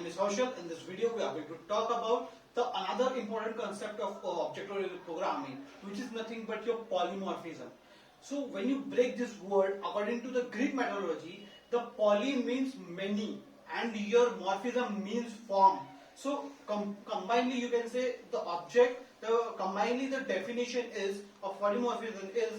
name is Harshal. In this video, we are going to talk about the another important concept of object-oriented programming, which is nothing but your polymorphism. So, when you break this word, according to the Greek methodology, the poly means many, and your morphism means form. So, combinedly, you can say the object. Combinedly, the definition is of polymorphism is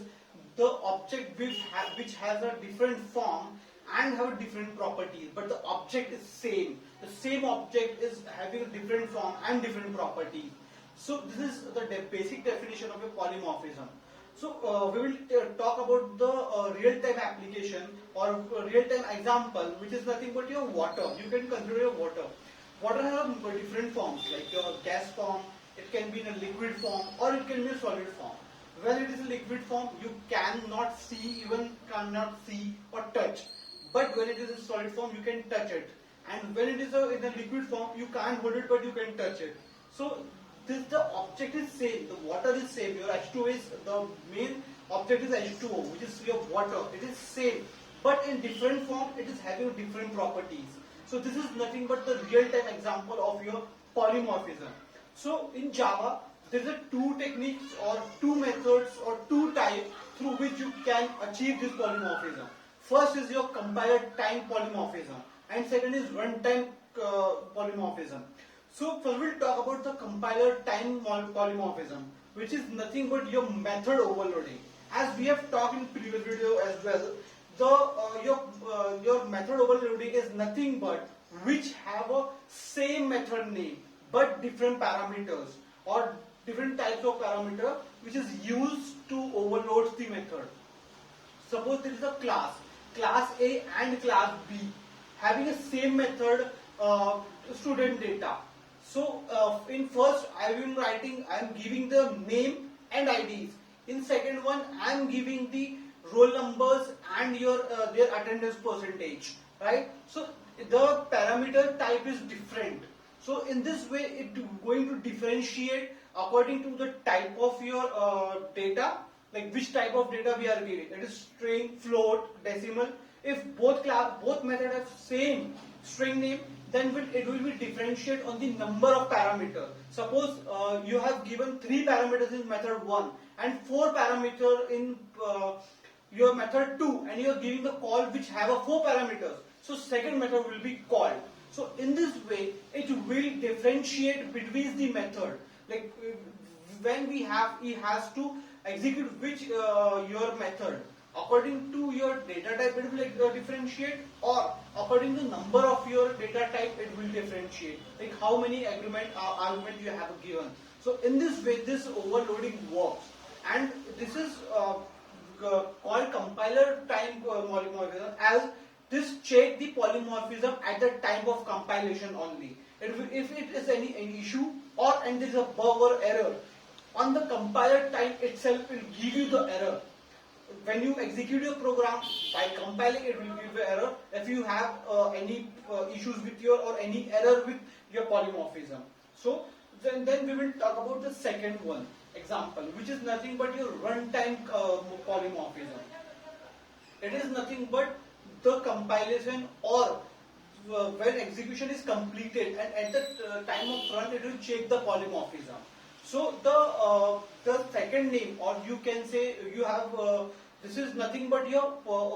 the object which has a different form and have different properties, but the object is same. The same object is having a different form and different properties. So this is the basic definition of a polymorphism. So we will talk about the real-time application or real-time example, which is nothing but your water. You can consider your water. Water has different forms, like your gas form. It can be in a liquid form or it can be a solid form. When it is a liquid form, you cannot see or touch. But when it is a solid form, you can touch it. And when it is in a liquid form, you can't hold it, but you can touch it. So the object is same. The water is same. Your H2O is the main object is H2O, which is your water. It is same, but in different form, it is having different properties. So this is nothing but the real-time example of your polymorphism. So in Java, there are two techniques or two methods or two types through which you can achieve this polymorphism. First is your compiler time polymorphism and second is runtime polymorphism. So first we'll talk about the compiler time polymorphism, which is nothing but your method overloading. As we have talked in previous video as well, your method overloading is nothing but which have a same method name but different parameters or different types of parameter which is used to overload the method. Suppose there is a class A and class B having a same method student data. So in first I am giving the name and IDs. In second one I am giving the roll numbers and their attendance percentage, right? So the parameter type is different. So in this way it is going to differentiate according to the type of your data, like which type of data we are giving. It is string, float, decimal. If both methods have same string name, then it will be differentiate on the number of parameters. Suppose you have given 3 parameters in method 1 and 4 parameters in your method 2, and you are giving the call which have a 4 parameters. So second method will be called. So in this way, it will differentiate between the method. Like when he has to execute which your method according to your data type, it will differentiate, or according to number of your data type, it will differentiate. Like how many argument you have given. So in this way, this overloading works, and this is called compiler time polymorphism, as this check the polymorphism at the time of compilation only. If it is any issue and there is a bug or error, on the compiler time itself will give you the error. When you execute your program, by compiling it will give the error if you have any issues with or any error with your polymorphism. So then we will talk about the second one example, which is nothing but your runtime polymorphism. It is nothing but the compilation or when execution is completed, and at the time of run it will check the polymorphism. So the second name, or you can say you have this is nothing but your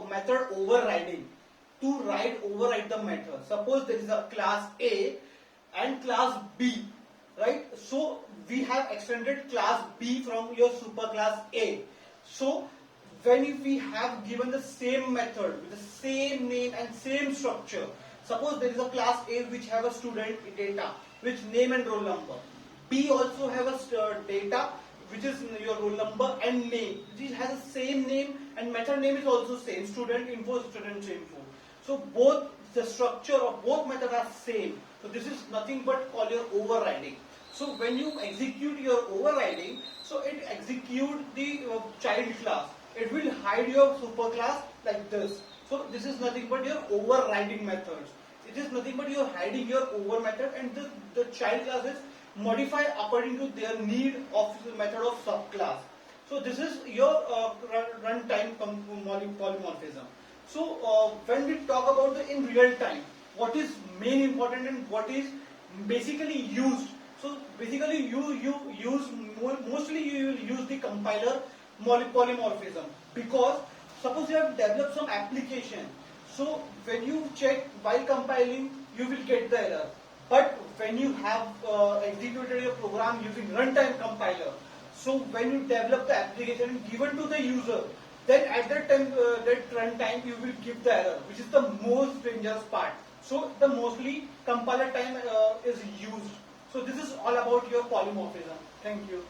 method overriding, to override the method. Suppose there is a class A and class B, right? So we have extended class B from your superclass A. So when we have given the same method with the same name and same structure, suppose there is a class A which have a student data, which name and roll number. B also have a data which is your roll number and name, which has the same name, and method name is also same, student info, student info. So both the structure of both methods are same. So this is nothing but called your overriding. So when you execute your overriding, so it execute the child class. It will hide your superclass like this. So this is nothing but your overriding methods. It is nothing but you are hiding your over method, and the child classes modify according to their need of the method of subclass. So this is your runtime polymorphism. So when we talk about the in real time, what is main important and what is basically used. So basically you use mostly you will use the compiler polymorphism, because suppose you have developed some application, so when you check while compiling you will get the error, but when you have executed your program using runtime compiler, so when you develop the application given to the user, then at that time that runtime you will give the error, which is the most dangerous part. So the mostly compiler time is used. So this is all about your polymorphism. Thank you.